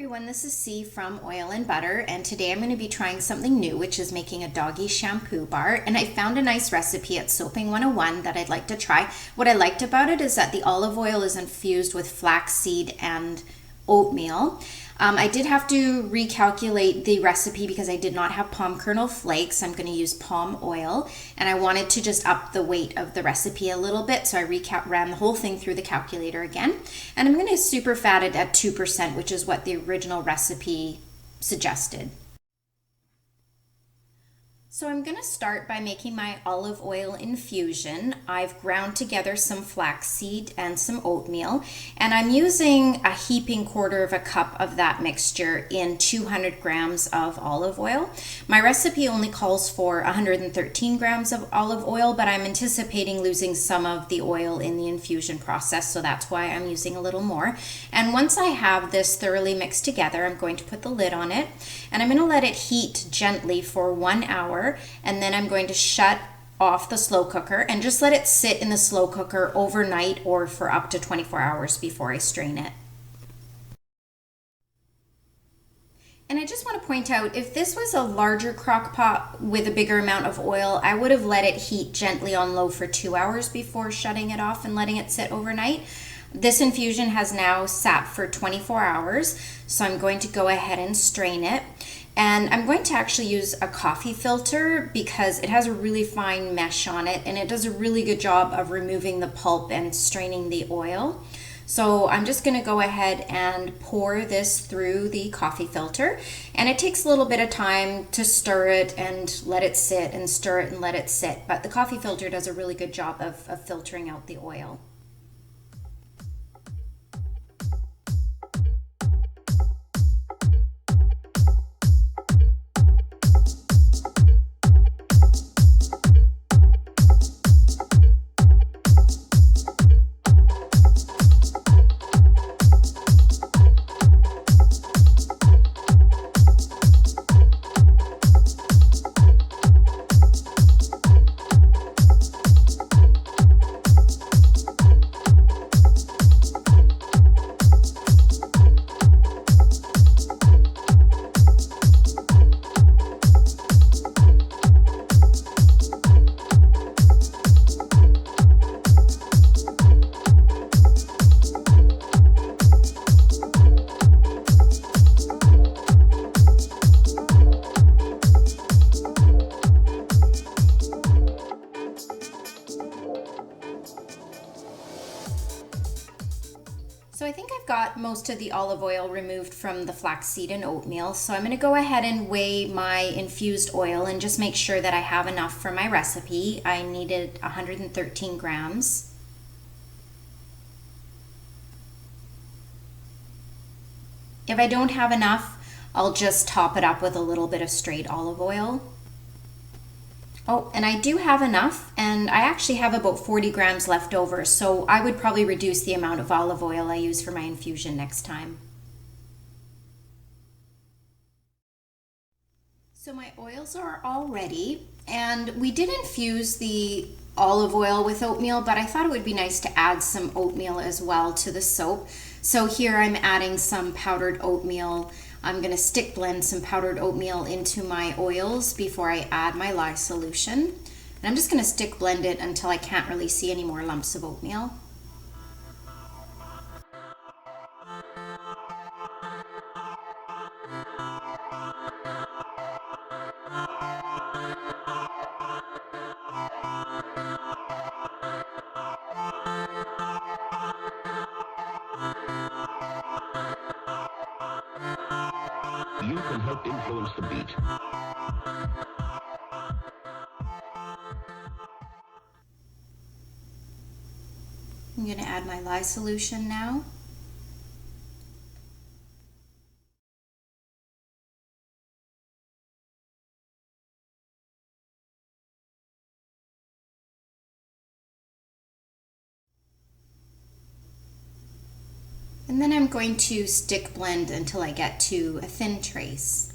everyone, this is C from Oil and Butter, and today I'm going to be trying something new, which is making a doggy shampoo bar. And I found a nice recipe at Soaping 101 that I'd like to try. What I liked about it is that the olive oil is infused with flaxseed and oatmeal. I did have to recalculate the recipe because I did not have palm kernel flakes. I'm going to use palm oil, and I wanted to just up the weight of the recipe a little bit, so I ran the whole thing through the calculator again. And I'm going to super fat it at 2%, which is what the original recipe suggested. So I'm going to start by making my olive oil infusion. I've ground together some flaxseed and some oatmeal, and I'm using a heaping quarter of a cup of that mixture in 200 grams of olive oil. My recipe only calls for 113 grams of olive oil, but I'm anticipating losing some of the oil in the infusion process, so that's why I'm using a little more. And once I have this thoroughly mixed together, I'm going to put the lid on it, and I'm going to let it heat gently for 1 hour. And then I'm going to shut off the slow cooker and just let it sit in the slow cooker overnight or for up to 24 hours before I strain it. And I just want to point out, if this was a larger crock pot with a bigger amount of oil, I would have let it heat gently on low for 2 hours before shutting it off and letting it sit overnight. This infusion has now sat for 24 hours, so I'm going to go ahead and strain it. And I'm going to actually use a coffee filter because it has a really fine mesh on it, and it does a really good job of removing the pulp and straining the oil. So I'm just going to go ahead and pour this through the coffee filter, and it takes a little bit of time to stir it and let it sit and stir it and let it sit, but the coffee filter does a really good job of filtering out the oil. So I think I've got most of the olive oil removed from the flaxseed and oatmeal. So I'm going to go ahead and weigh my infused oil and just make sure that I have enough for my recipe. I needed 113 grams. If I don't have enough, I'll just top it up with a little bit of straight olive oil. Oh, and I do have enough, and I actually have about 40 grams left over, so I would probably reduce the amount of olive oil I use for my infusion next time. So my oils are all ready, and we did infuse the olive oil with oatmeal, but I thought it would be nice to add some oatmeal as well to the soap. So here I'm adding some powdered oatmeal. I'm going to stick blend some powdered oatmeal into my oils before I add my lye solution. And I'm just going to stick blend it until I can't really see any more lumps of oatmeal. You can help influence the beat. I'm going to add my lye solution now. And then I'm going to stick blend until I get to a thin trace.